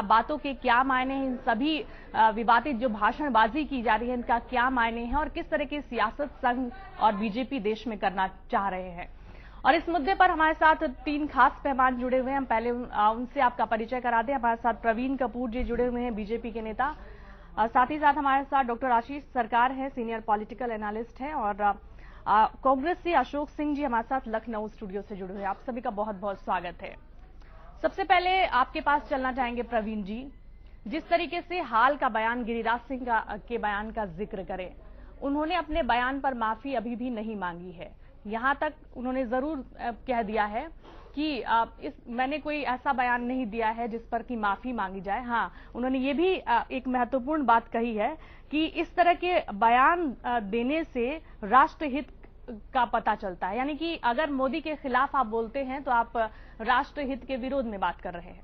बातों के क्या मायने हैं, इन सभी विवादित जो भाषणबाजी की जा रही है इनका क्या मायने हैं और किस तरह की सियासत संघ और बीजेपी देश में करना चाह रहे हैं। और इस मुद्दे पर हमारे साथ 3 खास मेहमान जुड़े हुए हैं। हम पहले उनसे आपका परिचय करा दें। हमारे साथ प्रवीण कपूर जी जुड़े हुए हैं, बीजेपी के नेता। साथ ही साथ हमारे साथ डॉक्टर आशीष सरकार है, सीनियर पॉलिटिकल एनालिस्ट हैं। और कांग्रेस से अशोक सिंह जी हमारे साथ लखनऊ स्टूडियो से जुड़े हुए हैं। आप सभी का बहुत बहुत स्वागत है। सबसे पहले आपके पास चलना चाहेंगे प्रवीण जी। जिस तरीके से हाल का बयान गिरिराज सिंह के बयान का जिक्र करें, उन्होंने अपने बयान पर माफी अभी भी नहीं मांगी है। यहां तक उन्होंने जरूर कह दिया है कि मैंने कोई ऐसा बयान नहीं दिया है जिस पर कि माफी मांगी जाए। हाँ, उन्होंने ये भी एक महत्वपूर्ण बात कही है कि इस तरह के बयान देने से राष्ट्रहित का पता चलता है, यानी कि अगर मोदी के खिलाफ आप बोलते हैं तो आप राष्ट्रहित के विरोध में बात कर रहे हैं।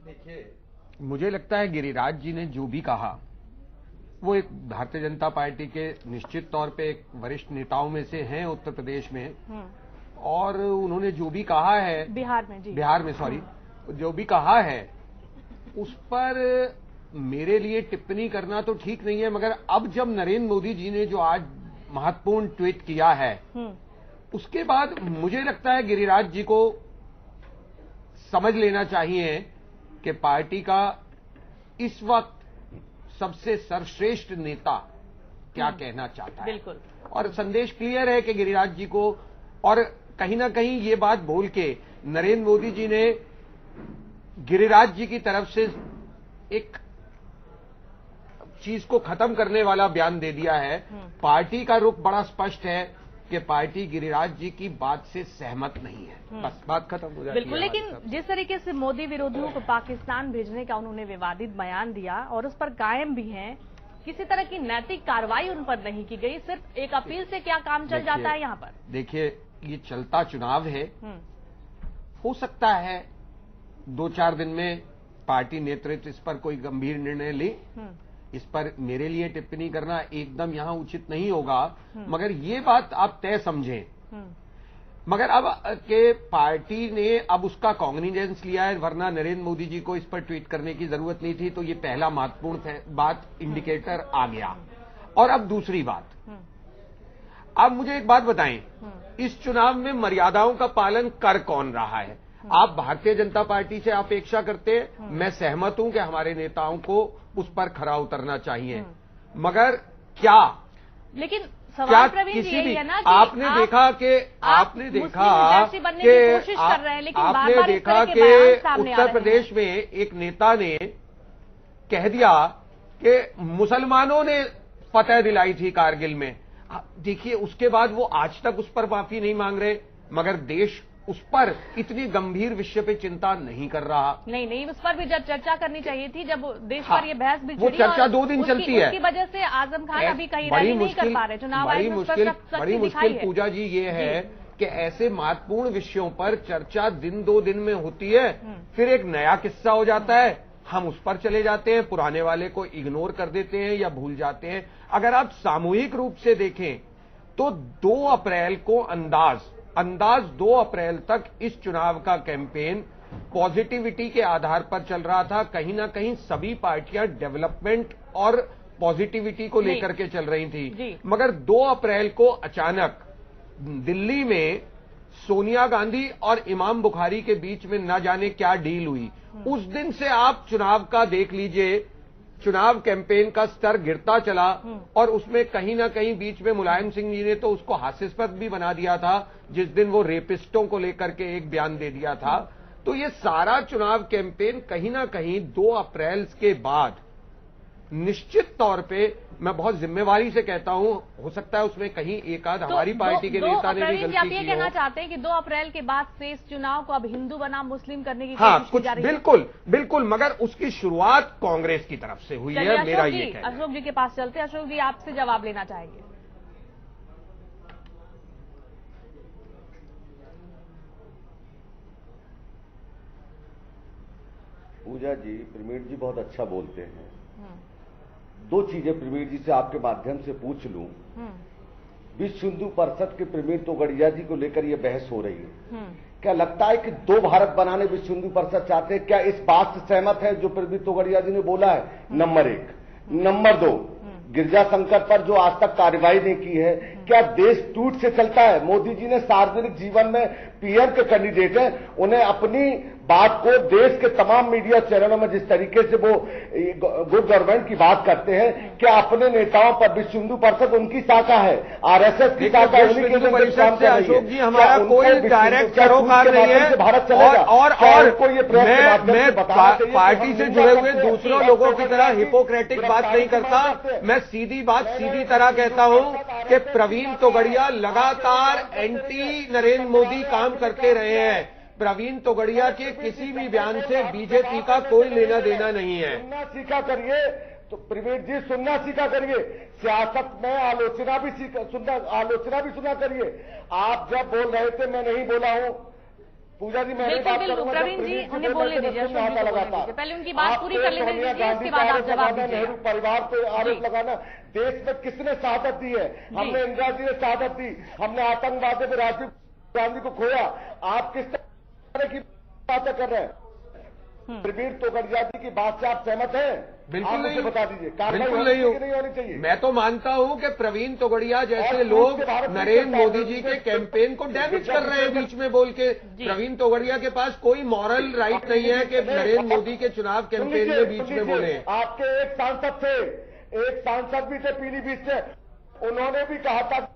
देखिए, मुझे लगता है गिरिराज जी ने जो भी कहा वो एक भारतीय जनता पार्टी के निश्चित तौर पे एक वरिष्ठ नेताओं में से हैं उत्तर प्रदेश में, और उन्होंने जो भी कहा है बिहार में सॉरी, जो भी कहा है उस पर मेरे लिए टिप्पणी करना तो ठीक नहीं है। मगर अब जब नरेंद्र मोदी जी ने जो आज महत्वपूर्ण ट्वीट किया है उसके बाद मुझे लगता है गिरिराज जी को समझ लेना चाहिए कि पार्टी का इस वक्त सबसे सर्वश्रेष्ठ नेता क्या कहना चाहता है। बिल्कुल। और संदेश क्लियर है कि गिरिराज जी को, और कहीं ना कहीं ये बात बोल के नरेंद्र मोदी जी ने गिरिराज जी की तरफ से एक चीज को खत्म करने वाला बयान दे दिया है। पार्टी का रुख बड़ा स्पष्ट है कि पार्टी गिरिराज जी की बात से सहमत नहीं है। बस बात खत्म हो जाती है। बिल्कुल। लेकिन जिस तरीके से मोदी विरोधियों को पाकिस्तान भेजने का उन्होंने विवादित बयान दिया और उस पर कायम भी हैं, किसी तरह की नैतिक कार्रवाई उन पर नहीं की गई, सिर्फ एक अपील से क्या काम चल जाता है यहाँ पर? देखिए, ये चलता चुनाव है, हो सकता है 2-4 दिन में पार्टी नेतृत्व इस पर कोई गंभीर निर्णय ले। इस पर मेरे लिए टिप्पणी करना एकदम यहां उचित नहीं होगा, मगर ये बात आप तय समझें। मगर अब के पार्टी ने अब उसका कॉग्निजेंस लिया है, वरना नरेंद्र मोदी जी को इस पर ट्वीट करने की जरूरत नहीं थी। तो ये पहला महत्वपूर्ण बात, इंडिकेटर आ गया। और अब दूसरी बात, अब मुझे एक बात बताएं, इस चुनाव में मर्यादाओं का पालन कर कौन रहा है? आप भारतीय जनता पार्टी से अपेक्षा करते हैं, मैं सहमत हूं कि हमारे नेताओं को उस पर खरा उतरना चाहिए, मगर क्या, लेकिन क्या किसी भी आपने देखा कि उत्तर प्रदेश में एक नेता ने कह दिया कि मुसलमानों ने फतह दिलाई थी कारगिल में। देखिए, उसके बाद वो आज तक उस पर माफी नहीं मांग रहे, मगर देश उस पर इतनी गंभीर विषय पे चिंता नहीं कर रहा। नहीं, उस पर भी जब चर्चा करनी चाहिए थी, जब देश पर ये बहस भी वो चर्चा 2 दिन चलती है। उसकी वजह से आजम खान अभी कहीं रैली नहीं कर पा रहे। चुनाव आयोग बड़ी मुश्किल पूजा जी ये है कि ऐसे महत्वपूर्ण विषयों पर चर्चा दिन 2 दिन में होती है, फिर एक नया किस्सा हो जाता है, हम उस पर चले जाते हैं, पुराने वाले को इग्नोर कर देते हैं या भूल जाते हैं। अगर आप सामूहिक रूप से देखें तो 2 अप्रैल को अंदाज 2 अप्रैल तक इस चुनाव का कैंपेन पॉजिटिविटी के आधार पर चल रहा था। कहीं ना कहीं सभी पार्टियां डेवलपमेंट और पॉजिटिविटी को लेकर के चल रही थी, मगर 2 अप्रैल को अचानक दिल्ली में सोनिया गांधी और इमाम बुखारी के बीच में न जाने क्या डील हुई। उस दिन से आप चुनाव का देख लीजिए, चुनाव कैंपेन का स्तर गिरता चला, और उसमें कहीं ना कहीं बीच में मुलायम सिंह जी ने तो उसको हास्यास्पद भी बना दिया था जिस दिन वो रेपिस्टों को लेकर के एक बयान दे दिया था। तो ये सारा चुनाव कैंपेन कहीं ना कहीं 2 अप्रैल के बाद निश्चित तौर पे, मैं बहुत जिम्मेवारी से कहता हूं, हो सकता है उसमें कहीं एक आध हमारी पार्टी के नेता ने भी गलती की हो। कहना चाहते हैं कि 2 अप्रैल के बाद से इस चुनाव को अब हिंदू बनाम मुस्लिम करने की कोशिश की जा रही है। बिल्कुल, मगर उसकी शुरुआत कांग्रेस की तरफ से हुई है, मेरा ये कहना है। अशोक जी के पास चलते हैं। अशोक जी, आपसे जवाब लेना चाहेंगे। पूजा जी, प्रवीण जी बहुत अच्छा बोलते हैं। 2 चीजें प्रवीण जी से आपके माध्यम से पूछ लूं। विश्व हिंदू परिषद के प्रवीण तोगड़िया जी को लेकर यह बहस हो रही है क्या लगता है कि दो भारत बनाने विश्व हिंदू परिषद चाहते हैं? क्या इस बात से सहमत है जो प्रवीण तोगड़िया जी ने बोला है? नंबर 1। नंबर 2, गिरजा शंकर पर जो आज तक कार्रवाई नहीं की है, क्या देश टूट से चलता है? मोदी जी ने सार्वजनिक जीवन में पीएम के कैंडिडेट हैं, उन्हें अपनी बात को देश के तमाम मीडिया चैनलों में जिस तरीके से वो गुड गवर्नमेंट की बात करते हैं, क्या अपने नेताओं पर विश्व हिंदू परिषद उनकी शाखा है, आरएसएस की शाखा है, उन्हीं के परिषद से अशोक जी हमारा कोई डायरेक्ट सरोकार नहीं है। भारत चलेगा और मैं पार्टी से जुड़े हुए दूसरों लोगों की तरह हिपोक्रेटिक बात नहीं करता। मैं सीधी बात सीधी तरह कहता हूं कि प्रवीण तोगड़िया लगातार एंटी नरेंद्र मोदी काम करते रहे हैं। प्रवीण तोगड़िया के किसी भी बयान से बीजेपी का कोई लेना देना नहीं है। सुनना सीखा करिए, तो प्रवीण जी सुनना सीखा करिए, सियासत में आलोचना भी सुना करिए। आप जब बोल रहे थे मैं नहीं बोला हूं, पूजा जी मैं बिल्कुल प्रवीण जी उन्हें बोलने दीजिए, पहले उनकी बात पूरी कर लेने दीजिए, इसके बाद आप जवाब दीजिए। नेहरू परिवार पर आरोप लगाना, देश में किसने शहादत दी है? हमने इंदिरा जी ने शहादत दी, हमने आतंकवादी में राजीव गांधी को खोया। आप किस तरह की बातें कर रहे हैं? प्रवीण तोगड़िया जी की बात से आप सहमत हैं? बिल्कुल नहीं, बता दीजिए। बिल्कुल नहीं होनी चाहिए। मैं तो मानता हूं कि प्रवीण तोगड़िया जैसे लोग नरेंद्र मोदी जी के कैंपेन को डैमेज कर रहे हैं बीच में बोल के। प्रवीण तोगड़िया के पास कोई मॉरल राइट नहीं है कि नरेंद्र मोदी के चुनाव कैंपेन में बीच में बोले। आपके एक सांसद भी थे पीलीभीत से, उन्होंने भी कहा था।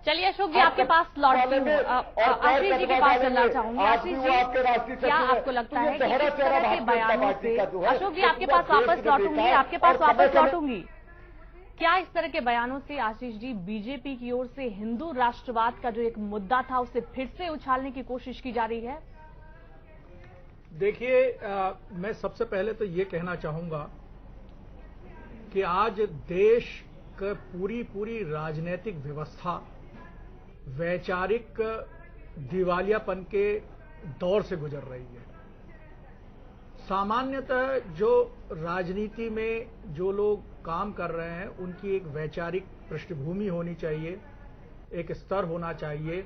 चलिए अशोक जी आपके पास लौटती हूँ, आशीष जी के पास चलना चाहूंगी। आशीष जी क्या आपको लगता है कि इस तरह के बयानों से, अशोक जी आपके पास वापस लौटूंगी, क्या इस तरह के बयानों से आशीष जी बीजेपी की ओर से हिंदू राष्ट्रवाद का जो एक मुद्दा था उसे फिर से उछालने की कोशिश की जा रही है? देखिए मैं सबसे पहले तो ये कहना चाहूंगा कि आज देश पूरी राजनीतिक व्यवस्था वैचारिक दिवालियापन के दौर से गुजर रही है। सामान्यतः जो राजनीति में जो लोग काम कर रहे हैं उनकी एक वैचारिक पृष्ठभूमि होनी चाहिए, एक स्तर होना चाहिए,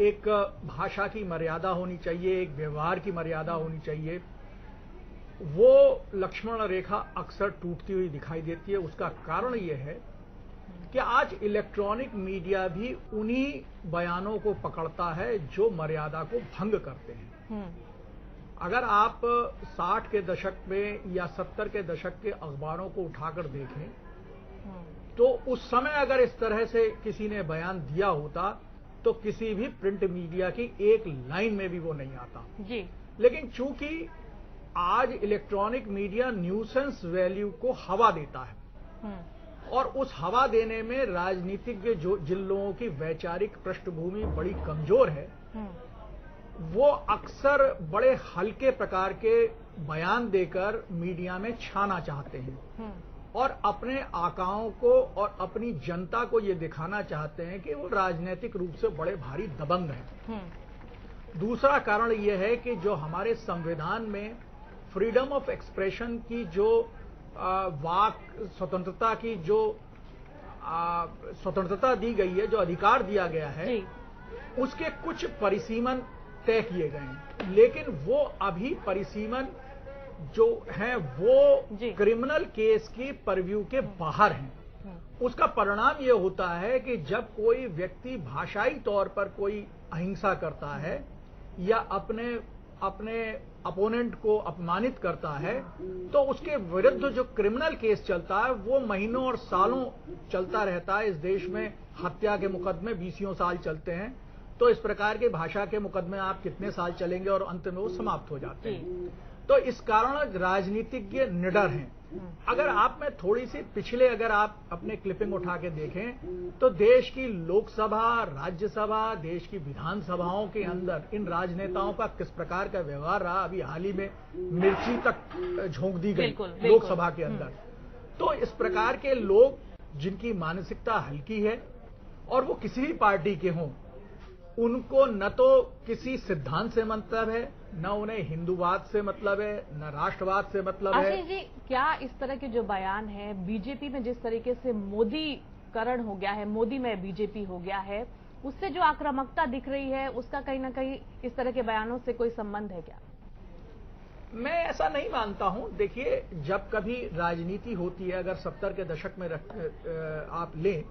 एक भाषा की मर्यादा होनी चाहिए, एक व्यवहार की मर्यादा होनी चाहिए। वो लक्ष्मण रेखा अक्सर टूटती हुई दिखाई देती है। उसका कारण यह है कि आज इलेक्ट्रॉनिक मीडिया भी उन्हीं बयानों को पकड़ता है जो मर्यादा को भंग करते हैं। अगर आप 60 के दशक में या 70 के दशक के अखबारों को उठाकर देखें तो उस समय अगर इस तरह से किसी ने बयान दिया होता तो किसी भी प्रिंट मीडिया की एक लाइन में भी वो नहीं आता जी। लेकिन चूंकि आज इलेक्ट्रॉनिक मीडिया न्यूसेंस वैल्यू को हवा देता है और उस हवा देने में राजनीतिज्ञ जो जिन लोगों की वैचारिक पृष्ठभूमि बड़ी कमजोर है वो अक्सर बड़े हल्के प्रकार के बयान देकर मीडिया में छाना चाहते हैं और अपने आकाओं को और अपनी जनता को ये दिखाना चाहते हैं कि वो राजनीतिक रूप से बड़े भारी दबंग हैं। दूसरा कारण यह है कि जो हमारे संविधान में फ्रीडम ऑफ एक्सप्रेशन की जो वाक स्वतंत्रता की जो स्वतंत्रता दी गई है, जो अधिकार दिया गया है, उसके कुछ परिसीमन तय किए गए हैं, लेकिन वो अभी परिसीमन जो हैं वो क्रिमिनल केस की परव्यू के बाहर हैं। उसका परिणाम ये होता है कि जब कोई व्यक्ति भाषाई तौर पर कोई अहिंसा करता है या अपने अपोनेंट को अपमानित करता है तो उसके विरुद्ध जो क्रिमिनल केस चलता है वो महीनों और सालों चलता रहता है। इस देश में हत्या के मुकदमे 20 साल चलते हैं, तो इस प्रकार के भाषा के मुकदमे आप कितने साल चलेंगे और अंत में वो समाप्त हो जाते हैं। तो इस कारण राजनीतिज्ञ निडर हैं। अगर आप में थोड़ी सी पिछले अगर आप अपने क्लिपिंग उठा के देखें तो देश की लोकसभा, राज्यसभा, देश की विधानसभाओं के अंदर इन राजनेताओं का किस प्रकार का व्यवहार रहा। अभी हाल ही में मिर्ची तक झोंक दी गई लोकसभा के अंदर। तो इस प्रकार के लोग जिनकी मानसिकता हल्की है और वो किसी भी पार्टी के हों, उनको न तो किसी सिद्धांत से मतलब है, न उन्हें हिंदूवाद से मतलब है, न राष्ट्रवाद से मतलब है। आशीष जी, क्या इस तरह के जो बयान है बीजेपी में जिस तरीके से मोदीकरण हो गया है, मोदी में बीजेपी हो गया है, उससे जो आक्रामकता दिख रही है उसका कहीं ना कहीं इस तरह के बयानों से कोई संबंध है क्या? मैं ऐसा नहीं मानता हूं। देखिए, जब कभी राजनीति होती है, अगर 70 के दशक में आप लें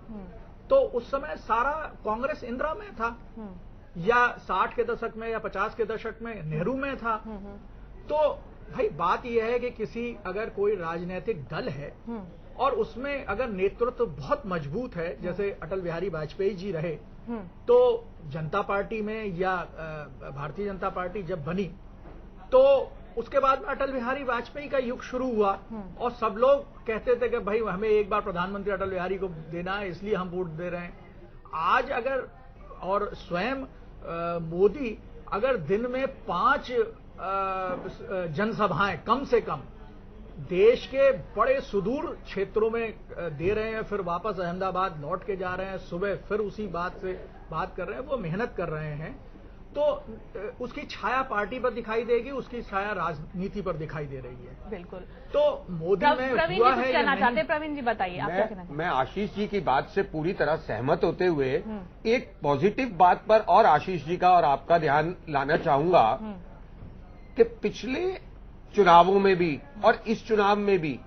तो उस समय सारा कांग्रेस इंदिरा में था, या 60 के दशक में या 50 के दशक में नेहरू में था। तो भाई बात यह है कि किसी अगर कोई राजनीतिक दल है और उसमें अगर नेतृत्व बहुत मजबूत है, जैसे अटल बिहारी वाजपेयी जी रहे, तो जनता पार्टी में या भारतीय जनता पार्टी जब बनी तो उसके बाद में अटल बिहारी वाजपेयी का युग शुरू हुआ और सब लोग कहते थे कि भाई हमें एक बार प्रधानमंत्री अटल बिहारी को देना है, इसलिए हम वोट दे रहे हैं। आज अगर और स्वयं मोदी अगर दिन में 5 जनसभाएं कम से कम देश के बड़े सुदूर क्षेत्रों में दे रहे हैं, फिर वापस अहमदाबाद लौट के जा रहे हैं, सुबह फिर उसी बात कर रहे हैं, वो मेहनत कर रहे हैं, तो उसकी छाया पार्टी पर दिखाई देगी, उसकी छाया राजनीति पर दिखाई दे रही है। बिल्कुल। तो मोदी में प्रवीण हुआ जी है कहना चाहते हैं? प्रवीण जी बताइए, आप क्या कहना चाहते हैं? मैं आशीष जी की बात से पूरी तरह सहमत होते हुए एक पॉजिटिव बात पर और आशीष जी का और आपका ध्यान लाना चाहूंगा कि पिछले चुनावों में भी और इस चुनाव में भी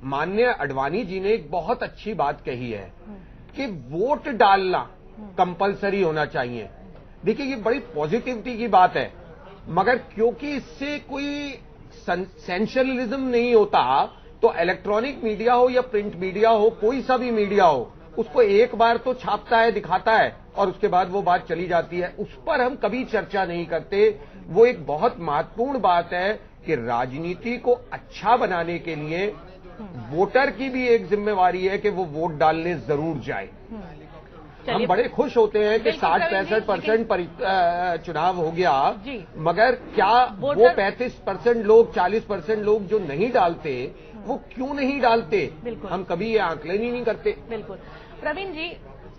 माननीय अडवाणी जी ने एक बहुत अच्छी बात कही है कि वोट डालना कंपलसरी होना चाहिए। देखिए, ये बड़ी पॉजिटिविटी की बात है, मगर क्योंकि इससे कोई सेंसेशनलिज्म नहीं होता, तो इलेक्ट्रॉनिक मीडिया हो या प्रिंट मीडिया हो, कोई सा भी मीडिया हो, उसको एक बार तो छापता है, दिखाता है और उसके बाद वो बात चली जाती है, उस पर हम कभी चर्चा नहीं करते। वो एक बहुत महत्वपूर्ण बात है कि राजनीति को अच्छा बनाने के लिए वोटर की भी एक जिम्मेवारी है कि वो वोट डालने जरूर जाए। हम बड़े खुश होते हैं कि 60-65% चुनाव हो गया, मगर क्या वो 35% लोग, 40% लोग जो नहीं डालते, वो क्यों नहीं डालते, हम कभी ये आकलन ही नहीं करते। बिल्कुल। प्रवीण जी,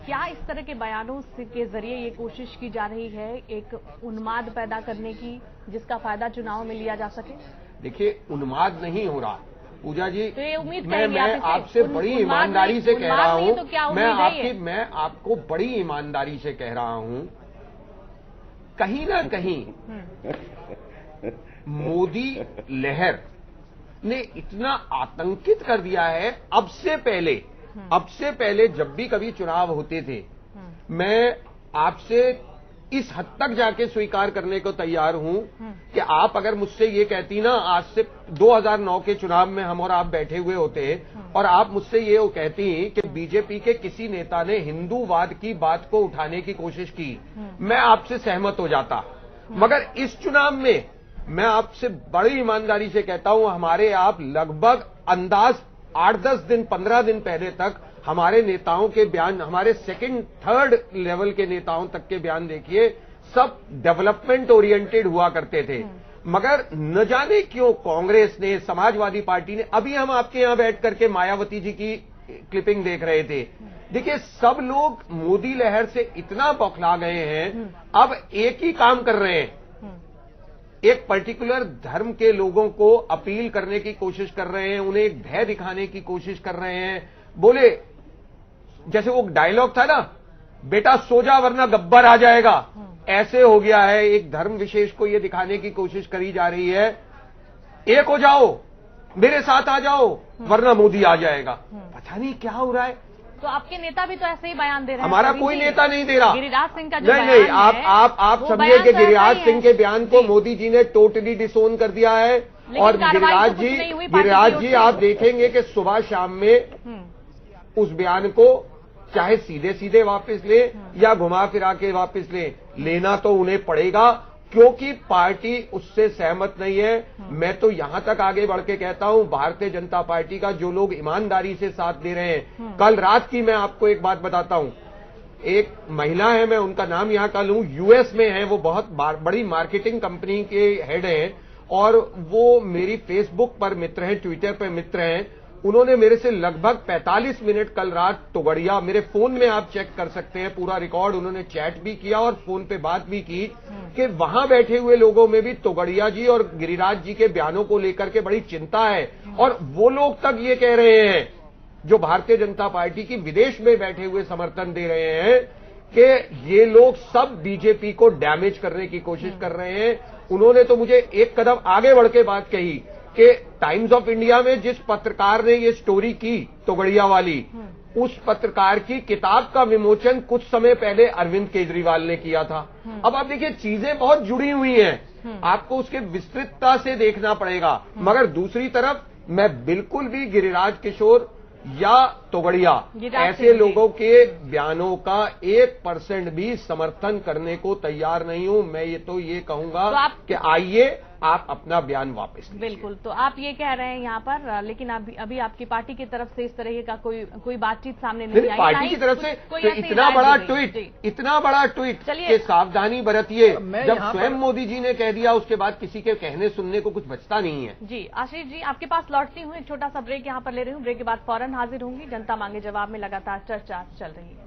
क्या इस तरह के बयानों के जरिए ये कोशिश की जा रही है एक उन्माद पैदा करने की, जिसका फायदा चुनाव में लिया जा सके? देखिए, उन्माद नहीं हो रहा पूजा जी, तो ये उम्मीद मैं आपसे बड़ी ईमानदारी से कह रहा हूं, तो मैं आपको बड़ी ईमानदारी से कह रहा हूं, कहीं ना कहीं मोदी लहर ने इतना आतंकित कर दिया है। अब से पहले जब भी कभी चुनाव होते थे, मैं आपसे इस हद तक जाके स्वीकार करने को तैयार हूं कि आप अगर मुझसे ये कहती ना, आज से 2009 के चुनाव में हम और आप बैठे हुए होते और आप मुझसे ये कहती कि बीजेपी के किसी नेता ने हिंदूवाद की बात को उठाने की कोशिश की, मैं आपसे सहमत हो जाता। मगर इस चुनाव में मैं आपसे बड़ी ईमानदारी से कहता हूं, हमारे आप लगभग अंदाज 8-10 दिन, 15 दिन पहले तक हमारे नेताओं के बयान, हमारे सेकंड थर्ड लेवल के नेताओं तक के बयान देखिए, सब डेवलपमेंट ओरिएंटेड हुआ करते थे। मगर न जाने क्यों कांग्रेस ने, समाजवादी पार्टी ने, अभी हम आपके यहां बैठ करके मायावती जी की क्लिपिंग देख रहे थे। देखिए, सब लोग मोदी लहर से इतना बौखला गए हैं, अब एक ही काम कर रहे हैं, एक पर्टिकुलर धर्म के लोगों को अपील करने की कोशिश कर रहे हैं, उन्हें एक भय दिखाने की कोशिश कर रहे हैं। बोले, जैसे वो डायलॉग था ना, बेटा सो जा वरना गब्बर आ जाएगा, ऐसे हो गया है। एक धर्म विशेष को ये दिखाने की कोशिश करी जा रही है, एक हो जाओ, मेरे साथ आ जाओ, वरना मोदी आ जाएगा। पता नहीं क्या हो रहा है। तो आपके नेता भी तो ऐसे ही बयान दे रहे हैं। हमारा कोई नेता नहीं दे रहा। गिरिराज सिंह का जो नहीं, आप समझिए कि गिरिराज सिंह के बयान को मोदी जी ने टोटली डिसोन कर दिया है। और गिरिराज जी आप देखेंगे कि सुबह शाम में उस बयान को चाहे सीधे सीधे वापस ले या घुमा फिरा के वापस लेना तो उन्हें पड़ेगा, क्योंकि पार्टी उससे सहमत नहीं है। मैं तो यहां तक आगे बढ़ के कहता हूं, भारतीय जनता पार्टी का जो लोग ईमानदारी से साथ दे रहे हैं, कल रात की मैं आपको एक बात बताता हूं, एक महिला है, मैं उनका नाम यहां का लूं, यूएस में है, वो बहुत बड़ी मार्केटिंग कंपनी के हेड हैं और वो मेरी फेसबुक पर मित्र हैं, ट्विटर पर मित्र हैं। उन्होंने मेरे से लगभग 45 मिनट कल रात तोगड़िया, मेरे फोन में आप चेक कर सकते हैं पूरा रिकॉर्ड, उन्होंने चैट भी किया और फोन पे बात भी की कि वहां बैठे हुए लोगों में भी तोगड़िया जी और गिरिराज जी के बयानों को लेकर के बड़ी चिंता है। और वो लोग तक ये कह रहे हैं जो भारतीय जनता पार्टी की विदेश में बैठे हुए समर्थन दे रहे हैं कि ये लोग सब बीजेपी को डैमेज करने की कोशिश कर रहे हैं। उन्होंने तो मुझे एक कदम आगे बढ़ के बात कही कि टाइम्स ऑफ इंडिया में जिस पत्रकार ने ये स्टोरी की तोगड़िया वाली, उस पत्रकार की किताब का विमोचन कुछ समय पहले अरविंद केजरीवाल ने किया था। अब आप देखिए, चीजें बहुत जुड़ी हुई हैं, आपको उसके विस्तृतता से देखना पड़ेगा। मगर दूसरी तरफ मैं बिल्कुल भी गिरिराज किशोर या तोगड़िया ऐसे लोगों के बयानों का 1% भी समर्थन करने को तैयार नहीं हूं। मैं ये कहूंगा कि आइए आप अपना बयान वापस लीजिए। बिल्कुल, तो आप ये कह रहे हैं यहाँ पर, लेकिन अभी आपकी पार्टी की तरफ से इस तरह का कोई बातचीत सामने नहीं आई। पार्टी की तरफ से तो इतना बड़ा ट्वीट कि सावधानी बरतिए, जब स्वयं मोदी जी ने कह दिया उसके बाद किसी के कहने सुनने को कुछ बचता नहीं है। जी आशीष जी, आपके पास लौटती हूँ, एक छोटा सा ब्रेक यहाँ पर ले रही हूँ। ब्रेक के बाद फौरन हाजिर होंगी। जनता मांगे जवाब में लगातार चर्चा चल रही है।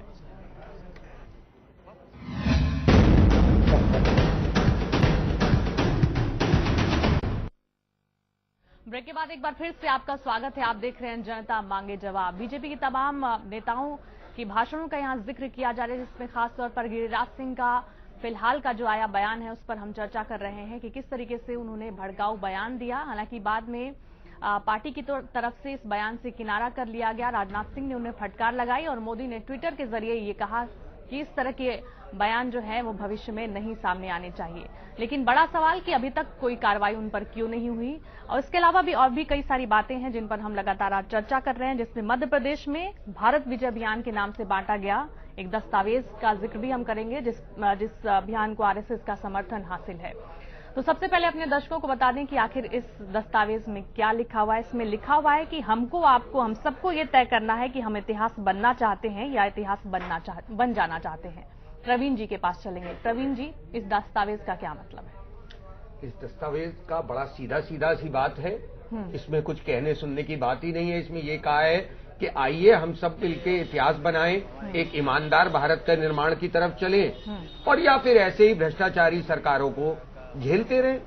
ब्रेक के बाद एक बार फिर से आपका स्वागत है। आप देख रहे हैं जनता मांगे जवाब। बीजेपी की तमाम नेताओं की भाषणों का यहां जिक्र किया जा रहा है, जिसमें खासतौर पर गिरिराज सिंह का फिलहाल का जो आया बयान है उस पर हम चर्चा कर रहे हैं कि किस तरीके से उन्होंने भड़काऊ बयान दिया। हालांकि बाद में पार्टी की तरफ से इस बयान से किनारा कर लिया गया। राजनाथ सिंह ने उन्हें फटकार लगाई और मोदी ने ट्विटर के जरिए ये कहा कि इस तरह के बयान जो है वो भविष्य में नहीं सामने आने चाहिए। लेकिन बड़ा सवाल कि अभी तक कोई कार्रवाई उन पर क्यों नहीं हुई। और इसके अलावा भी और भी कई सारी बातें हैं जिन पर हम लगातार आज चर्चा कर रहे हैं, जिसमें मध्य प्रदेश में भारत विजय अभियान के नाम से बांटा गया एक दस्तावेज का जिक्र भी हम करेंगे, जिस अभियान को आरएसएस का समर्थन हासिल है। तो सबसे पहले अपने दर्शकों को बता दें कि आखिर इस दस्तावेज में क्या लिखा हुआ है। इसमें लिखा हुआ है कि हमको, आपको, हम सबको ये तय करना है कि हम इतिहास बनना चाहते हैं या इतिहास बन जाना चाहते हैं। प्रवीण जी के पास चलेंगे। प्रवीण जी, इस दस्तावेज का क्या मतलब है? इस दस्तावेज का बड़ा सीधा सी बात है। इसमें कुछ कहने सुनने की बात ही नहीं है। इसमें ये कहा है कि आइए हम सब मिलकर इतिहास बनाएं, एक ईमानदार भारत का निर्माण की तरफ चलें, और या फिर ऐसे ही भ्रष्टाचारी सरकारों को झेलते रहे।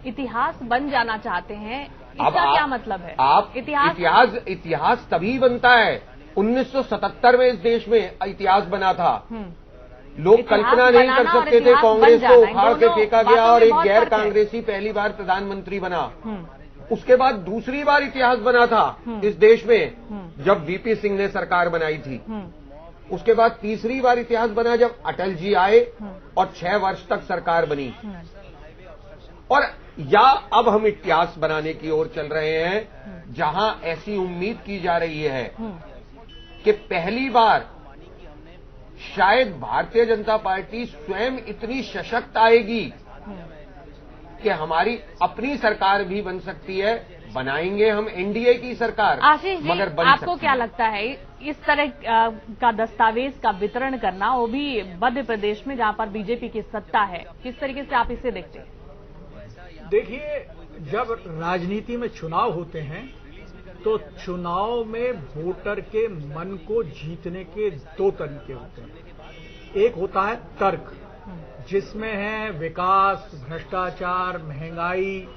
इतिहास बन जाना चाहते हैं, इसका क्या मतलब है? आप इतिहास तभी बनता है। 1977 में इस देश में इतिहास बना था। लोग कल्पना नहीं कर सकते थे कांग्रेस को उखाड़ के फेंका गया और एक गैर कांग्रेसी पहली बार प्रधानमंत्री बना। उसके बाद दूसरी बार इतिहास बना था इस देश में जब वीपी सिंह ने सरकार बनाई थी। उसके बाद तीसरी बार इतिहास बना जब अटल जी आए और 6 वर्ष तक सरकार बनी। और या अब हम इतिहास बनाने की ओर चल रहे हैं जहां ऐसी उम्मीद की जा रही है कि पहली बार शायद भारतीय जनता पार्टी स्वयं इतनी सशक्त आएगी कि हमारी अपनी सरकार भी बन सकती है। बनाएंगे हम एनडीए की सरकार, आशीष जी, मगर बन आपको क्या लगता है इस तरह का दस्तावेज का वितरण करना, वो भी मध्य प्रदेश में जहां पर बीजेपी की सत्ता है, किस तरीके से आप इसे देखते हैं? देखिए, जब राजनीति में चुनाव होते हैं तो चुनाव में वोटर के मन को जीतने के 2 तरीके होते हैं। एक होता है तर्क, जिसमें है विकास, भ्रष्टाचार, महंगाई,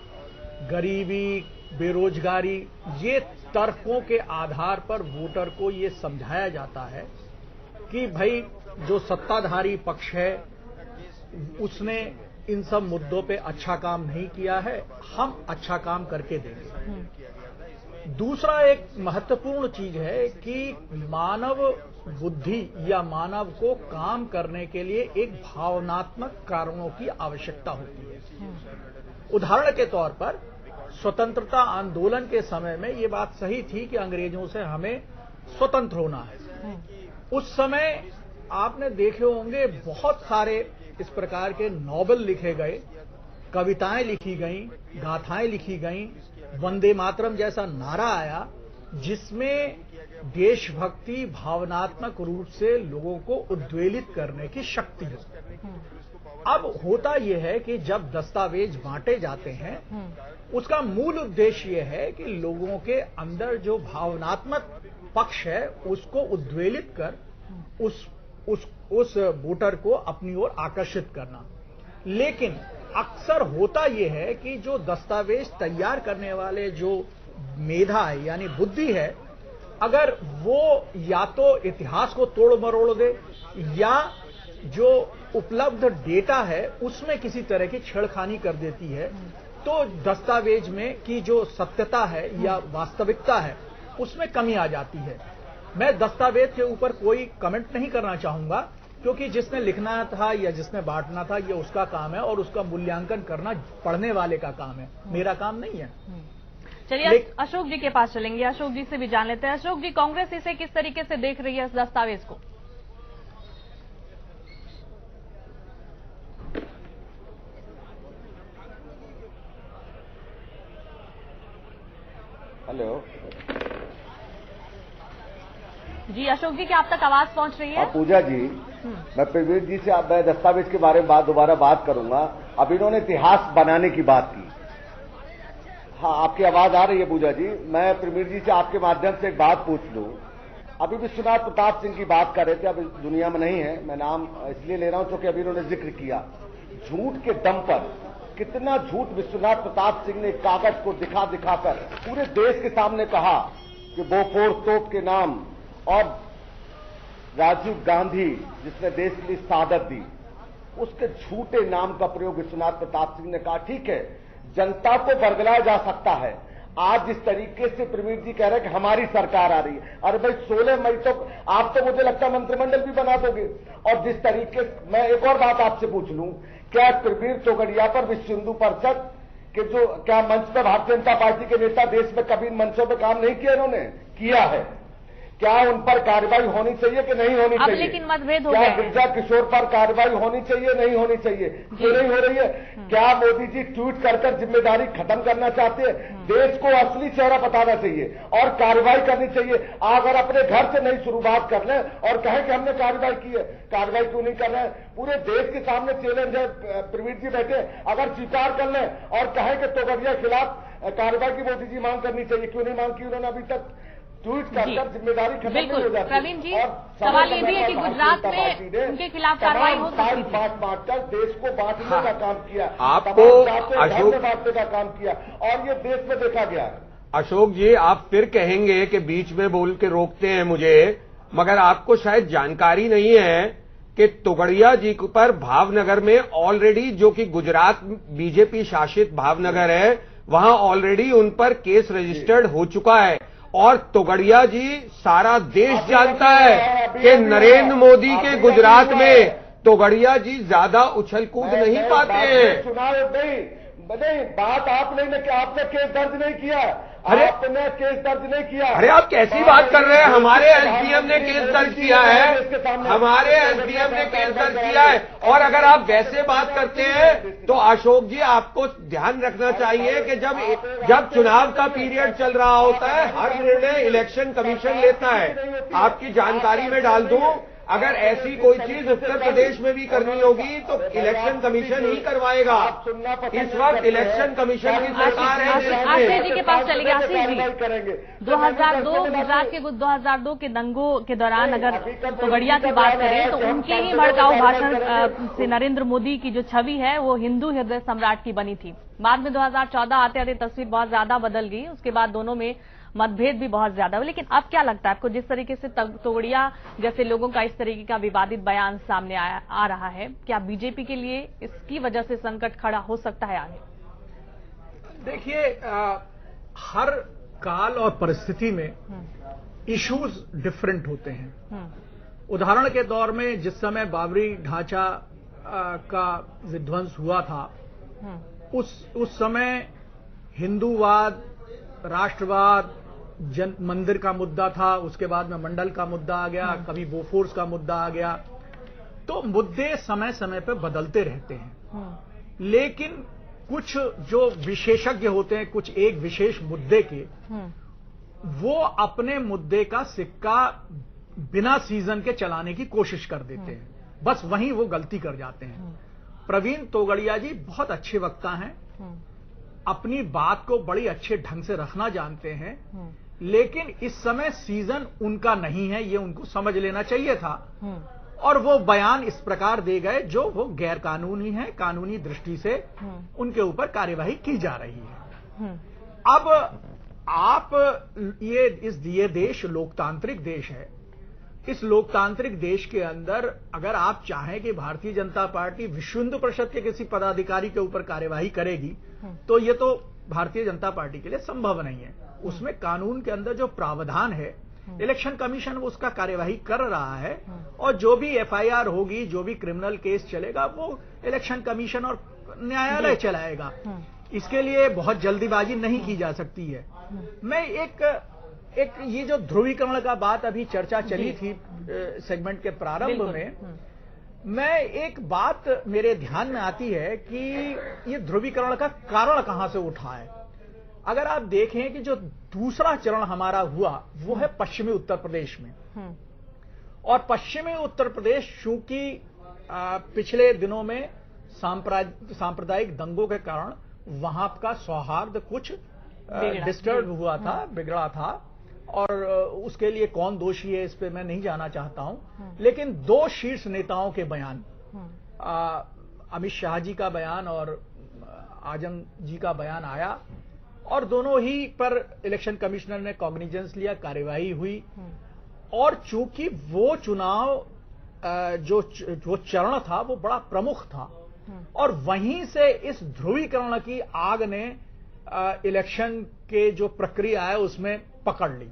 गरीबी, बेरोजगारी। ये तर्कों के आधार पर वोटर को ये समझाया जाता है कि भाई जो सत्ताधारी पक्ष है उसने इन सब मुद्दों पे अच्छा काम नहीं किया है, हम अच्छा काम करके देंगे। दूसरा एक महत्वपूर्ण चीज है कि मानव बुद्धि या मानव को काम करने के लिए एक भावनात्मक कारणों की आवश्यकता होती है। उदाहरण के तौर पर स्वतंत्रता आंदोलन के समय में ये बात सही थी कि अंग्रेजों से हमें स्वतंत्र होना है। उस समय आपने देखे होंगे बहुत सारे इस प्रकार के नॉवेल लिखे गए, कविताएं लिखी गईं, गाथाएं लिखी गईं, वंदे मातरम जैसा नारा आया, जिसमें देशभक्ति भावनात्मक रूप से लोगों को उद्वेलित करने की शक्ति है। अब होता यह है कि जब दस्तावेज बांटे जाते हैं, उसका मूल उद्देश्य यह है कि लोगों के अंदर जो भावनात्मक पक्ष है उसको उद्वेलित कर उस वोटर को अपनी ओर आकर्षित करना। लेकिन अक्सर होता यह है कि जो दस्तावेज तैयार करने वाले जो मेधा है यानी बुद्धि है, अगर वो या तो इतिहास को तोड़ मरोड़ दे या जो उपलब्ध डेटा है उसमें किसी तरह की छेड़खानी कर देती है, तो दस्तावेज में की जो सत्यता है या वास्तविकता है उसमें कमी आ जाती है। मैं दस्तावेज के ऊपर कोई कमेंट नहीं करना चाहूंगा, क्योंकि जिसने लिखना था या जिसने बांटना था ये उसका काम है और उसका मूल्यांकन करना पढ़ने वाले का काम है, मेरा काम नहीं है। चलिए अशोक जी के पास चलेंगे, अशोक जी से भी जान लेते हैं। अशोक जी, कांग्रेस इसे किस तरीके से देख रही है इस दस्तावेज को? हेलो जी अशोक जी, क्या आप तक आवाज पहुंच रही है? पूजा जी, मैं प्रवीण जी से मैं दस्तावेज के बारे में दोबारा बात करूंगा। अब इन्होंने इतिहास बनाने की बात की। हाँ, आपकी आवाज आ रही है पूजा जी? मैं प्रवीण जी से आपके माध्यम से एक बात पूछ लूं। अभी विश्वनाथ प्रताप सिंह की बात कर रहे थे, अब दुनिया में नहीं है, मैं नाम इसलिए ले रहा हूं क्योंकि अभी इन्होंने जिक्र किया। झूठ के दम पर कितना झूठ विश्वनाथ प्रताप सिंह ने कागज को दिखा दिखाकर पूरे देश के सामने कहा कि बोफोर्स तोप के नाम और राजीव गांधी जिसने देश के लिए शहादत दी, उसके झूठे नाम का प्रयोग विश्वनाथ प्रताप सिंह ने कहा। ठीक है, जनता को बरगलाया जा सकता है। आज जिस तरीके से प्रवीण जी कह रहे हैं कि हमारी सरकार आ रही है, अरे भाई 16 मई तक आप तो मुझे लगता है मंत्रिमंडल भी बना दोगे। और जिस तरीके, मैं एक और बात आपसे पूछ लूं, क्या प्रवीण तोगड़िया पर विश्व हिंदू परिषद के जो क्या मंच पर भारतीय जनता पार्टी के नेता देश में कभी मंचों पर काम नहीं किया? इन्होंने किया है। क्या उन पर कार्रवाई होनी चाहिए कि नहीं होनी चाहिए? लेकिन मतभेद हो क्या गए। गिरजा किशोर पर कार्रवाई होनी चाहिए नहीं होनी चाहिए? क्यों नहीं हो रही है? क्या मोदी जी ट्वीट कर जिम्मेदारी खत्म करना चाहते हैं? देश को असली चेहरा बताना चाहिए और कार्रवाई करनी चाहिए। अगर अपने घर से नहीं शुरुआत कर लें और कहें कि हमने कार्रवाई की है, कार्रवाई क्यों नहीं कर रहे हैं? पूरे देश के सामने चैलेंज है, प्रवीण जी बैठे, अगर स्वीकार कर लें और कहें कि तोगड़िया खिलाफ कार्रवाई की मोदी जी मांग करनी चाहिए, क्यों नहीं मांग की उन्होंने अभी तक? ट्वीट कर जिम्मेदारी खत्म नहीं हो जाती। प्रवीण जी, सवाल ये भी है कि गुजरात में उनके खिलाफ कार्रवाई हो सकती थी। बांटकर देश को बांटने का काम किया, आपको अशोक बांटने का काम किया और ये देश में देखा गया। अशोक जी, आप फिर कहेंगे कि बीच में बोल के रोकते हैं मुझे, मगर आपको शायद जानकारी नहीं है कि तोगड़िया जी पर भावनगर में ऑलरेडी, जो कि गुजरात बीजेपी शासित भावनगर है, वहां ऑलरेडी उन पर केस रजिस्टर्ड हो चुका है। और तोगड़िया जी सारा देश जानता है कि नरेंद्र मोदी के गुजरात में तोगड़िया जी ज्यादा उछल कूद नहीं पाते हैं। चुनाव नहीं, बात आप नहीं कि आपने केस दर्ज नहीं किया। अरे आपने केस दर्ज नहीं किया। अरे आप कैसी बात कर रहे हैं? हमारे एसडीएम ने केस दर्ज किया है, हमारे एसडीएम ने केस दर्ज किया है। और अगर आप वैसे बात करते हैं तो अशोक जी, आपको ध्यान रखना चाहिए कि जब चुनाव का पीरियड चल रहा होता है, हर निर्णय इलेक्शन कमीशन लेता है। आपकी जानकारी में डाल दूं, अगर ऐसी कोई चीज उत्तर प्रदेश में भी करनी होगी तो इलेक्शन कमीशन ही करवाएगा। इस वक्त इलेक्शन कमीशन की सरकार है। आशीष जी के पास चलिए। आशीष जी, 2002 गुजरात के 2002 के दंगों के दौरान अगर तोगड़िया की बात करें तो उनके ही भड़काऊ भाषण से नरेंद्र मोदी की जो छवि है वो हिंदू हृदय सम्राट की बनी थी। बाद में 2014 आते आते तस्वीर बहुत ज्यादा बदल गई, उसके बाद दोनों में मतभेद भी बहुत ज्यादा हुए। लेकिन अब क्या लगता है आपको, जिस तरीके से तोगड़िया जैसे लोगों का इस तरीके का विवादित बयान सामने आ रहा है, क्या बीजेपी के लिए इसकी वजह से संकट खड़ा हो सकता है आगे? देखिए, हर काल और परिस्थिति में इश्यूज डिफरेंट होते हैं। उदाहरण के दौर में जिस समय बाबरी ढांचा का विध्वंस हुआ था, उस समय हिंदूवाद, राष्ट्रवाद, मंदिर का मुद्दा था, उसके बाद में मंडल का मुद्दा आ गया, कभी बोफोर्स का मुद्दा आ गया। तो मुद्दे समय समय पर बदलते रहते हैं, लेकिन कुछ जो विशेषज्ञ होते हैं कुछ एक विशेष मुद्दे के, वो अपने मुद्दे का सिक्का बिना सीजन के चलाने की कोशिश कर देते हैं। बस वहीं वो गलती कर जाते हैं। प्रवीण तोगड़िया जी बहुत अच्छे वक्ता हैं, अपनी बात को बड़ी अच्छे ढंग से रखना जानते हैं, लेकिन इस समय सीजन उनका नहीं है, ये उनको समझ लेना चाहिए था। और वो बयान इस प्रकार दे गए जो वो गैर कानूनी है, कानूनी दृष्टि से उनके ऊपर कार्यवाही की जा रही है। अब ये देश लोकतांत्रिक देश है। इस लोकतांत्रिक देश के अंदर अगर आप चाहें कि भारतीय जनता पार्टी विश्व हिंदू परिषद के किसी पदाधिकारी के ऊपर कार्यवाही करेगी, तो ये तो भारतीय जनता पार्टी के लिए संभव नहीं है। उसमें कानून के अंदर जो प्रावधान है, इलेक्शन कमीशन उसका कार्यवाही कर रहा है, और जो भी एफआईआर होगी, जो भी क्रिमिनल केस चलेगा, वो इलेक्शन कमीशन और न्यायालय चलाएगा। इसके लिए बहुत जल्दीबाजी नहीं की जा सकती है। मैं एक ये जो ध्रुवीकरण का बात अभी चर्चा चली थी सेगमेंट के प्रारंभ में, मैं एक बात मेरे ध्यान में आती है कि ये ध्रुवीकरण का कारण कहां से उठा है। अगर आप देखें कि जो दूसरा चरण हमारा हुआ वो है पश्चिमी उत्तर प्रदेश में, और पश्चिमी उत्तर प्रदेश चूंकि पिछले दिनों में सांप्रदायिक दंगों के कारण वहां का सौहार्द कुछ डिस्टर्ब हुआ था, बिगड़ा था, और उसके लिए कौन दोषी है इस पे मैं नहीं जाना चाहता हूं। लेकिन दो शीर्ष नेताओं के बयान, अमित शाह जी का बयान और आजम जी का बयान आया, और दोनों ही पर इलेक्शन कमिश्नर ने कॉग्निजेंस लिया, कार्यवाही हुई। और चूंकि वो चुनाव जो चरण था वो बड़ा प्रमुख था, और वहीं से इस ध्रुवीकरण की आग ने इलेक्शन के जो प्रक्रिया है उसमें पकड़ ली,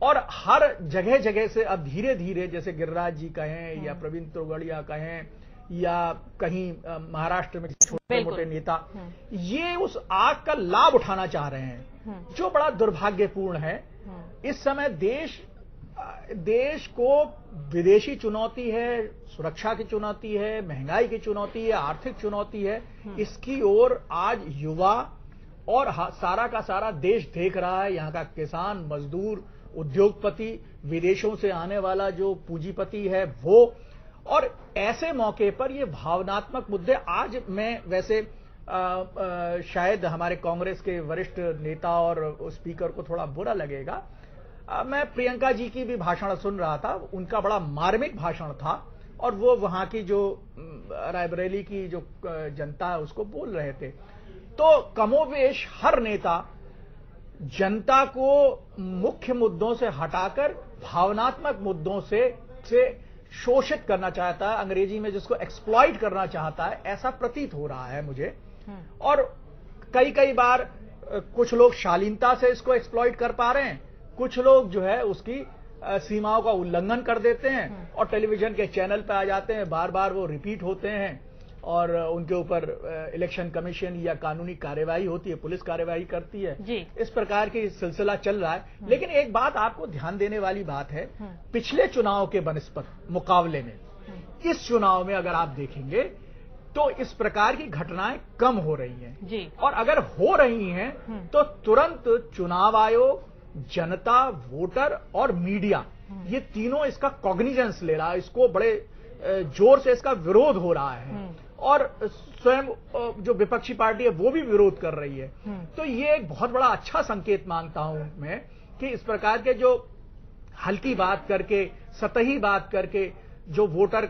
और हर जगह जगह से अब धीरे धीरे, जैसे गिरिराज जी कहें या प्रवीण तोगड़िया कहें या कहीं महाराष्ट्र में छोटे मोटे नेता, ये उस आग का लाभ उठाना चाह रहे हैं, जो बड़ा दुर्भाग्यपूर्ण है। इस समय देश को विदेशी चुनौती है, सुरक्षा की चुनौती है, महंगाई की चुनौती है, आर्थिक चुनौती है। इसकी ओर आज युवा और सारा का सारा देश देख रहा है। यहाँ का किसान, मजदूर, उद्योगपति, विदेशों से आने वाला जो पूंजीपति है वो, और ऐसे मौके पर ये भावनात्मक मुद्दे, आज मैं वैसे शायद हमारे कांग्रेस के वरिष्ठ नेता और स्पीकर को थोड़ा बुरा लगेगा, मैं प्रियंका जी की भी भाषण सुन रहा था, उनका बड़ा मार्मिक भाषण था, और वो वहां की जो रायबरेली की जो जनता है उसको बोल रहे थे। तो कमोवेश हर नेता जनता को मुख्य मुद्दों से हटाकर भावनात्मक मुद्दों से शोषित करना चाहता है, अंग्रेजी में जिसको एक्सप्लॉइट करना चाहता है, ऐसा प्रतीत हो रहा है मुझे। और कई बार कुछ लोग शालीनता से इसको एक्सप्लॉइट कर पा रहे हैं, कुछ लोग जो है उसकी सीमाओं का उल्लंघन कर देते हैं और टेलीविजन के चैनल पे आ जाते हैं, बार बार वो रिपीट होते हैं, और उनके ऊपर इलेक्शन कमीशन या कानूनी कार्यवाही होती है, पुलिस कार्यवाही करती है। इस प्रकार की सिलसिला चल रहा है। लेकिन एक बात आपको ध्यान देने वाली बात है, पिछले चुनाव के बनिस्पत मुकाबले में इस चुनाव में अगर आप देखेंगे तो इस प्रकार की घटनाएं कम हो रही हैं, और अगर हो रही हैं तो तुरंत चुनाव आयोग, जनता, वोटर और मीडिया, ये तीनों इसका कॉग्निजेंस ले रहा है, इसको बड़े जोर से इसका विरोध हो रहा है, और स्वयं जो विपक्षी पार्टी है वो भी विरोध कर रही है। तो ये एक बहुत बड़ा अच्छा संकेत मानता हूं मैं कि इस प्रकार के जो हल्की बात करके, सतही बात करके जो वोटर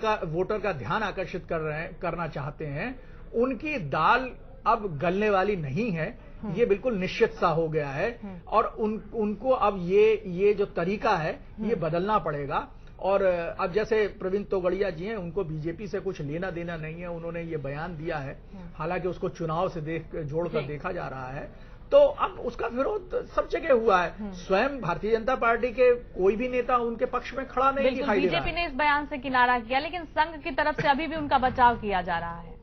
का ध्यान आकर्षित करना चाहते हैं, उनकी दाल अब गलने वाली नहीं है, ये बिल्कुल निश्चित सा हो गया है, और उनको अब ये जो तरीका है ये बदलना पड़ेगा। और अब जैसे प्रवीण तोगड़िया जी हैं, उनको बीजेपी से कुछ लेना देना नहीं है, उन्होंने ये बयान दिया है, हालांकि उसको चुनाव से जोड़कर देखा जा रहा है, तो अब उसका विरोध सब जगह हुआ है। स्वयं भारतीय जनता पार्टी के कोई भी नेता उनके पक्ष में खड़ा नहीं दिखाई दे रहा है। बीजेपी ने इस बयान से किनारा किया, लेकिन संघ की तरफ से अभी भी उनका बचाव किया जा रहा है।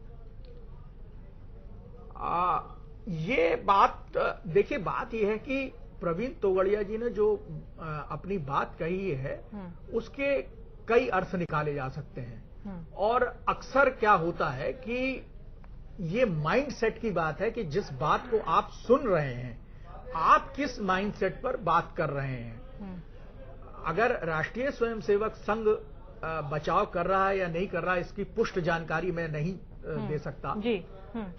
ये बात देखिए, बात यह है कि प्रवीण तोगड़िया जी ने जो अपनी बात कही है उसके कई अर्थ निकाले जा सकते हैं, और अक्सर क्या होता है कि ये माइंडसेट की बात है कि जिस बात को आप सुन रहे हैं, आप किस माइंडसेट पर बात कर रहे हैं। अगर राष्ट्रीय स्वयंसेवक संघ बचाव कर रहा है या नहीं कर रहा है, इसकी पुष्ट जानकारी मैं नहीं दे सकता जी।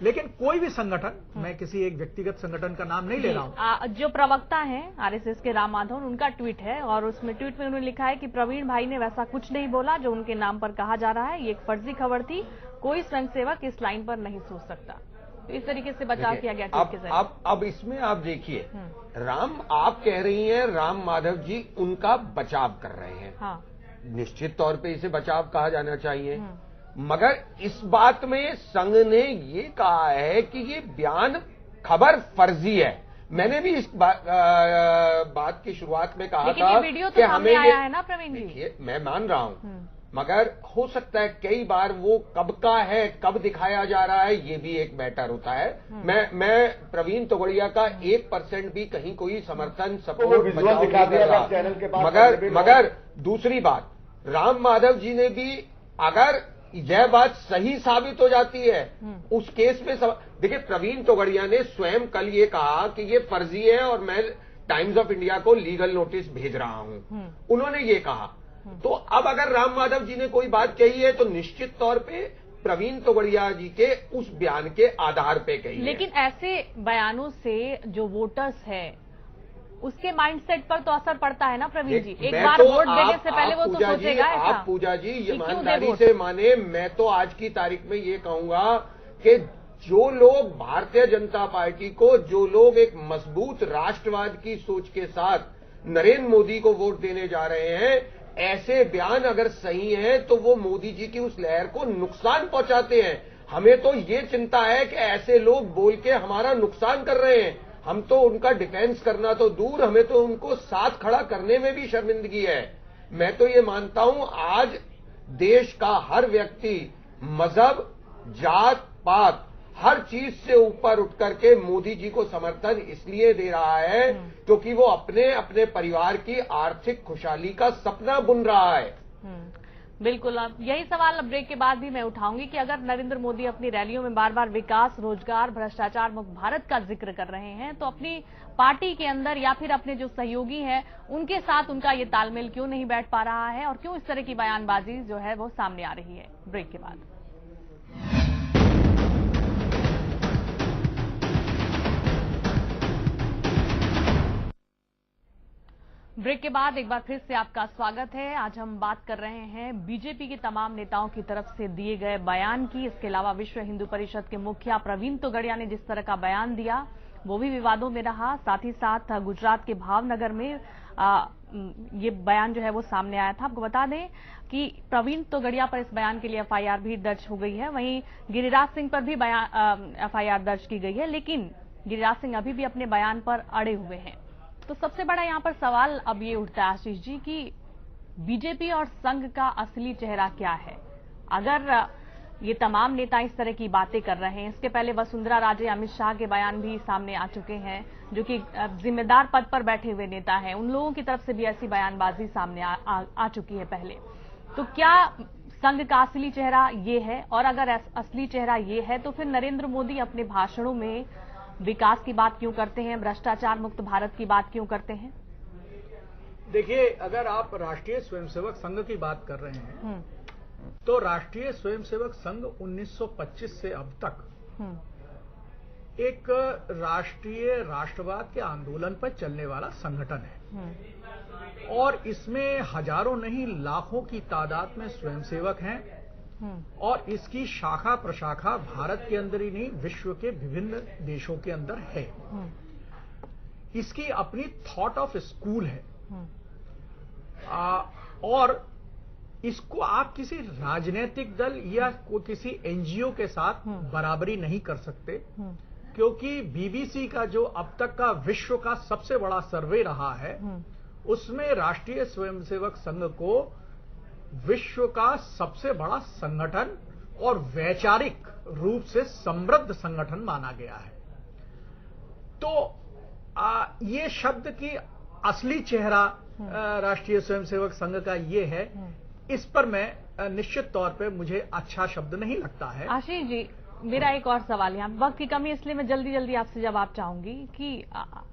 लेकिन कोई भी संगठन, मैं किसी एक व्यक्तिगत संगठन का नाम नहीं ले रहा हूं, जो प्रवक्ता हैं आरएसएस के राम माधव, उनका ट्वीट है, और उसमें ट्वीट में उन्होंने लिखा है कि प्रवीण भाई ने वैसा कुछ नहीं बोला जो उनके नाम पर कहा जा रहा है, ये एक फर्जी खबर थी, कोई स्वयंसेवक इस लाइन पर नहीं सोच सकता। तो इस तरीके से बचाव किया गया ट्वीट के जरिए। अब इसमें आप देखिए, राम, आप कह रही हैं राम माधव जी उनका बचाव कर रहे हैं। हाँ। निश्चित तौर पे इसे बचाव कहा जाना चाहिए, मगर इस बात में संघ ने ये कहा है कि ये बयान खबर फर्जी है। मैंने भी इस बात की शुरुआत में कहा था वीडियो तो कि हमें आया है ना प्रवीण जी। देखिए, मैं मान रहा हूं, मगर हो सकता है कई बार वो कब का है, कब दिखाया जा रहा है, ये भी एक मैटर होता है। मैं प्रवीण तोगड़िया का 1% भी कहीं कोई समर्थन सपोर्ट दिखा दिया चैनल के बाद, मगर दूसरी बात, राम माधव जी ने भी, अगर यह बात सही साबित हो जाती है उस केस में देखिए, प्रवीण तोगड़िया ने स्वयं कल ये कहा कि ये फर्जी है और मैं टाइम्स ऑफ इंडिया को लीगल नोटिस भेज रहा हूं, उन्होंने ये कहा। तो अब अगर राम माधव जी ने कोई बात कही है तो निश्चित तौर पे प्रवीण तोगड़िया जी के उस बयान के आधार पे कही है। लेकिन ऐसे बयानों से जो वोटर्स है उसके माइंडसेट पर तो असर पड़ता है ना प्रवीण जी। एक बार वोट देने से पहले वो तो सोचेगा ऐसा। आप पूजा जी ईमानदारी से माने, मैं तो आज की तारीख में ये कहूंगा कि जो लोग भारतीय जनता पार्टी को, जो लोग एक मजबूत राष्ट्रवाद की सोच के साथ नरेंद्र मोदी को वोट देने जा रहे हैं, ऐसे बयान अगर सही हैं तो वो मोदी जी की उस लहर को नुकसान पहुंचाते हैं। हमें तो ये चिंता है कि ऐसे लोग बोल के हमारा नुकसान कर रहे हैं। हम तो उनका डिफेंस करना तो दूर, हमें तो उनको साथ खड़ा करने में भी शर्मिंदगी है। मैं तो ये मानता हूं आज देश का हर व्यक्ति मजहब, जात पात, हर चीज से ऊपर उठ करके मोदी जी को समर्थन इसलिए दे रहा है क्योंकि वो अपने अपने परिवार की आर्थिक खुशहाली का सपना बुन रहा है। बिल्कुल। अब यही सवाल अब ब्रेक के बाद भी मैं उठाऊंगी कि अगर नरेंद्र मोदी अपनी रैलियों में बार बार विकास, रोजगार, भ्रष्टाचार मुक्त भारत का जिक्र कर रहे हैं तो अपनी पार्टी के अंदर या फिर अपने जो सहयोगी हैं उनके साथ उनका ये तालमेल क्यों नहीं बैठ पा रहा है और क्यों इस तरह की बयानबाजी जो है वो सामने आ रही है। ब्रेक के बाद एक बार फिर से आपका स्वागत है। आज हम बात कर रहे हैं बीजेपी के तमाम नेताओं की तरफ से दिए गए बयान की। इसके अलावा विश्व हिंदू परिषद के मुखिया प्रवीण तोगड़िया ने जिस तरह का बयान दिया वो भी विवादों में रहा। साथ ही साथ गुजरात के भावनगर में ये बयान जो है वो सामने आया था। आपको बता दें कि प्रवीण तोगड़िया पर इस बयान के लिए एफआईआर भी दर्ज हो गई है। वहीं गिरिराज सिंह पर भी एफआईआर दर्ज की गई है, लेकिन गिरिराज सिंह अभी भी अपने बयान पर अड़े हुए हैं। तो सबसे बड़ा यहां पर सवाल अब ये उठता है आशीष जी कि बीजेपी और संघ का असली चेहरा क्या है। अगर ये तमाम नेता इस तरह की बातें कर रहे हैं, इसके पहले वसुंधरा राजे, अमित शाह के बयान भी सामने आ चुके हैं जो कि जिम्मेदार पद पर बैठे हुए नेता हैं, उन लोगों की तरफ से भी ऐसी बयानबाजी सामने आ चुकी है पहले। तो क्या संघ का असली चेहरा ये है? और अगर असली चेहरा ये है तो फिर नरेंद्र मोदी अपने भाषणों में विकास की बात क्यों करते हैं, भ्रष्टाचार मुक्त भारत की बात क्यों करते हैं? देखिए, अगर आप राष्ट्रीय स्वयंसेवक संघ की बात कर रहे हैं तो राष्ट्रीय स्वयंसेवक संघ 1925 से अब तक एक राष्ट्रीय राष्ट्रवाद के आंदोलन पर चलने वाला संगठन है और इसमें हजारों नहीं लाखों की तादाद में स्वयंसेवक हैं और इसकी शाखा प्रशाखा भारत के अंदर ही नहीं विश्व के विभिन्न देशों के अंदर है। इसकी अपनी थॉट ऑफ स्कूल है और इसको आप किसी राजनीतिक दल या किसी एनजीओ के साथ बराबरी नहीं कर सकते क्योंकि बीबीसी का जो अब तक का विश्व का सबसे बड़ा सर्वे रहा है उसमें राष्ट्रीय स्वयंसेवक संघ को विश्व का सबसे बड़ा संगठन और वैचारिक रूप से समृद्ध संगठन माना गया है। तो ये शब्द की असली चेहरा राष्ट्रीय स्वयंसेवक संघ का ये है, इस पर मैं निश्चित तौर पे मुझे अच्छा शब्द नहीं लगता है। आशीष जी, मेरा एक और सवाल यहाँ, वक्त की कमी इसलिए मैं जल्दी जल्दी आपसे जवाब चाहूंगी कि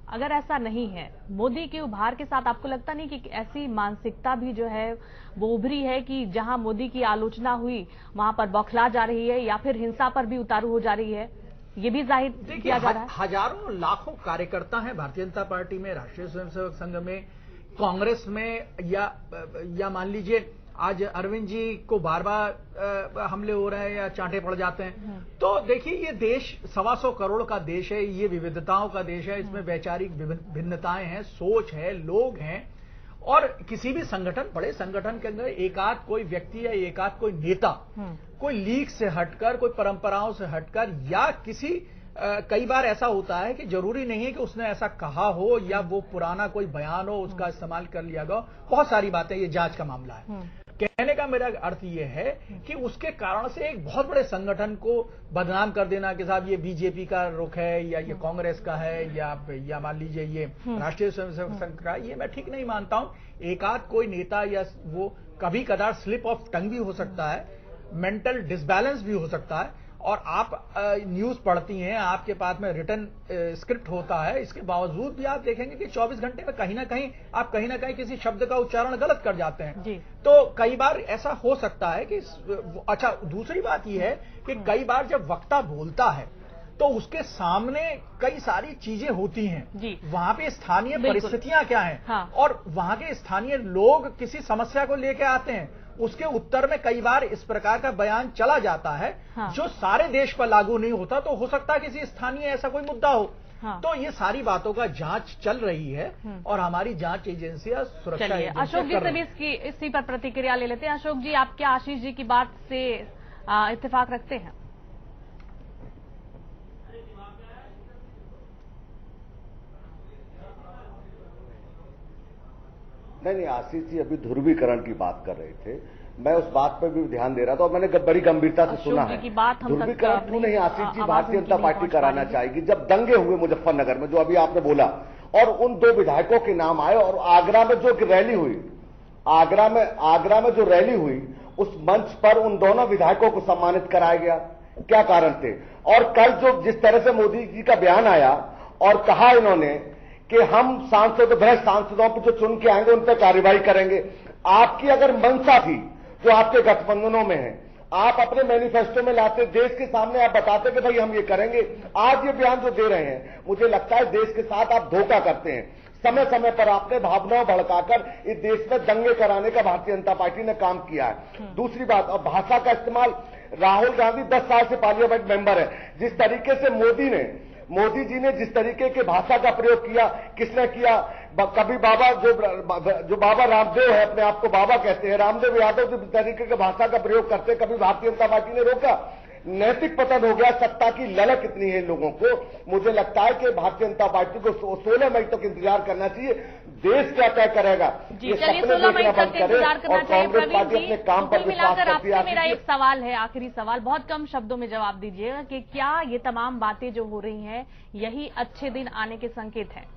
अगर ऐसा नहीं है, मोदी के उभार के साथ आपको लगता नहीं कि ऐसी मानसिकता भी जो है वो उभरी है कि जहां मोदी की आलोचना हुई वहां पर बौखला जा रही है या फिर हिंसा पर भी उतारू हो जा रही है? ये भी जाहिर किया जा रहा है। हजारों लाखों कार्यकर्ता हैं भारतीय जनता पार्टी में, राष्ट्रीय स्वयंसेवक संघ में, कांग्रेस में या मान लीजिए आज अरविंद जी को बार बार हमले हो रहे हैं या चांटे पड़ जाते हैं। तो देखिए, ये देश 125 करोड़ का देश है, ये विविधताओं का देश है, इसमें वैचारिक भिन्नताएं हैं, सोच है, लोग हैं। और किसी भी संगठन, बड़े संगठन के अंदर एकाध कोई व्यक्ति या एकाध कोई नेता कोई लीक से हटकर, कोई परंपराओं से हटकर, या किसी कई बार ऐसा होता है कि जरूरी नहीं है कि उसने ऐसा कहा हो या वो पुराना कोई बयान हो उसका इस्तेमाल कर लिया गया। बहुत सारी बातें, ये जांच का मामला है। कहने का मेरा अर्थ ये है कि उसके कारण से एक बहुत बड़े संगठन को बदनाम कर देना कि साहब ये बीजेपी का रुख है या ये कांग्रेस का है या मान लीजिए ये राष्ट्रीय स्वयंसेवक संघ का, ये मैं ठीक नहीं मानता हूं। एकाध कोई नेता या वो कभी कदार स्लिप ऑफ टंग भी हो सकता है, मेंटल डिसबैलेंस भी हो सकता है। और आप न्यूज पढ़ती हैं, आपके पास में रिटर्न स्क्रिप्ट होता है, इसके बावजूद भी आप देखेंगे कि 24 घंटे में कहीं ना कहीं किसी शब्द का उच्चारण गलत कर जाते हैं जी। तो कई बार ऐसा हो सकता है कि अच्छा, दूसरी बात यह है कि कई बार जब वक्ता बोलता है तो उसके सामने कई सारी चीजें होती हैं जी। वहां पे स्थानीय परिस्थितियां क्या हैं, हाँ। और वहां के स्थानीय लोग किसी समस्या को लेकर आते हैं, उसके उत्तर में कई बार इस प्रकार का बयान चला जाता है, हाँ। जो सारे देश पर लागू नहीं होता। तो हो सकता है किसी स्थानीय ऐसा कोई मुद्दा हो, हाँ। तो ये सारी बातों का जांच चल रही है और हमारी जांच एजेंसियां, सुरक्षा एजेंसियां। अशोक जी से भी इसी पर प्रतिक्रिया ले लेते हैं। अशोक जी, आप क्या आशीष जी की बात से इत्तेफाक रखते हैं? नहीं, आशीष जी अभी ध्रुवीकरण की बात कर रहे थे, मैं उस बात पर भी ध्यान दे रहा था और मैंने बड़ी गंभीरता से सुना है। ध्रुवीकरण क्यों नहीं आशीष जी भारतीय जनता पार्टी कराना चाहेगी। जब दंगे हुए मुजफ्फरनगर में, जो अभी आपने बोला, और उन 2 विधायकों के नाम आए, और आगरा में जो रैली हुई, आगरा में जो रैली हुई, उस मंच पर उन दोनों विधायकों को सम्मानित कराया गया। क्या कारण थे? और कल जो जिस तरह से मोदी जी का बयान आया और कहा इन्होंने कि हम भ्रष्ट सांसदों को जो चुन के आएंगे उन पर कार्रवाई करेंगे। आपकी अगर मंशा थी जो आपके गठबंधनों में है, आप अपने मैनिफेस्टो में लाते, देश के सामने आप बताते कि भाई हम ये करेंगे। आज ये बयान जो दे रहे हैं, मुझे लगता है देश के साथ आप धोखा करते हैं। समय समय पर आपने भावनाओं भड़काकर इस देश में दंगे कराने का भारतीय जनता पार्टी ने काम किया है। दूसरी बात, और भाषा का इस्तेमाल, राहुल गांधी 10 साल से पार्लियामेंट मेंबर है। जिस तरीके से मोदी जी ने जिस तरीके के भाषा का प्रयोग किया, किसने किया? कभी बाबा, जो बाबा रामदेव है, अपने आप को बाबा कहते हैं, रामदेव यादव जिस तरीके के भाषा का प्रयोग करते, कभी भारतीय जनता पार्टी ने रोका? नैतिक पतन हो गया। सत्ता की ललक इतनी है लोगों को। मुझे लगता है कि भारतीय जनता पार्टी को 16 मई तक इंतजार करना चाहिए। देश क्या तय करेगा, ये सपने देखना बंद करे और कांग्रेस पार्टी अपने काम पर विश्वास करती है। मेरा एक सवाल है, आखिरी सवाल, बहुत कम शब्दों में जवाब दीजिएगा कि क्या ये तमाम बातें जो हो रही हैं यही अच्छे दिन आने के संकेत हैं?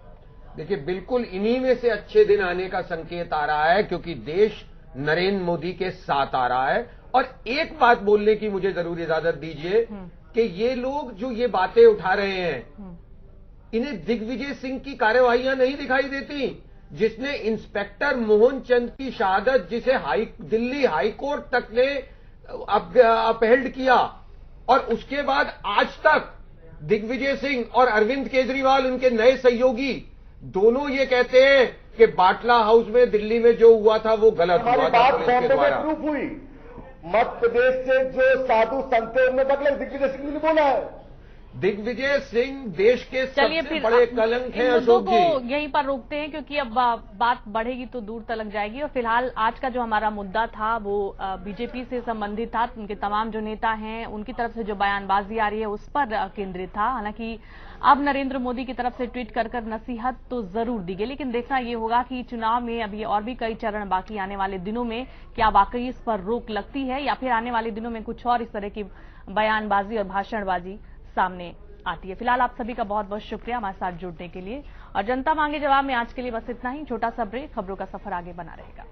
देखिए, बिल्कुल इन्हीं में से अच्छे दिन आने का संकेत आ रहा है, क्योंकि देश नरेंद्र मोदी के साथ आ रहा है। और एक बात बोलने की मुझे जरूर इजाजत दीजिए कि ये लोग जो ये बातें उठा रहे हैं, इन्हें दिग्विजय सिंह की कार्यवाहियां नहीं दिखाई देती, जिसने इंस्पेक्टर मोहन चंद की शहादत, जिसे दिल्ली हाईकोर्ट तक ने अपहेल्ड किया, और उसके बाद आज तक दिग्विजय सिंह और अरविंद केजरीवाल, उनके नए सहयोगी, दोनों ये कहते हैं कि बाटला हाउस में दिल्ली में जो हुआ था वो गलत हुआ था पुलिस के द्वारा। प्रूफ हुई, मध्य प्रदेश से जो साधु संत है उनमें बदले दिग्विजय सिंह ने बोला है। दिग्विजय सिंह देश के सबसे बड़े कलंक हैं। अशोक जी, यहीं पर रोकते हैं क्योंकि अब बात बढ़ेगी तो दूर तक जाएगी। और फिलहाल आज का जो हमारा मुद्दा था वो बीजेपी से संबंधित था। उनके तमाम जो नेता हैं उनकी तरफ से जो बयानबाजी आ रही है उस पर केंद्रित था। हालांकि अब नरेंद्र मोदी की तरफ से ट्वीट कर नसीहत तो जरूर दी गई, लेकिन देखना ये होगा कि चुनाव में अभी और भी कई चरण बाकी, आने वाले दिनों में क्या वाकई इस पर रोक लगती है या फिर आने वाले दिनों में कुछ और इस तरह की बयानबाजी और भाषणबाजी सामने आती है। फिलहाल आप सभी का बहुत बहुत शुक्रिया हमारे साथ जुड़ने के लिए। और जनता मांगे जवाब में आज के लिए बस इतना ही। छोटा सा ब्रेक, खबरों का सफर आगे बना रहेगा।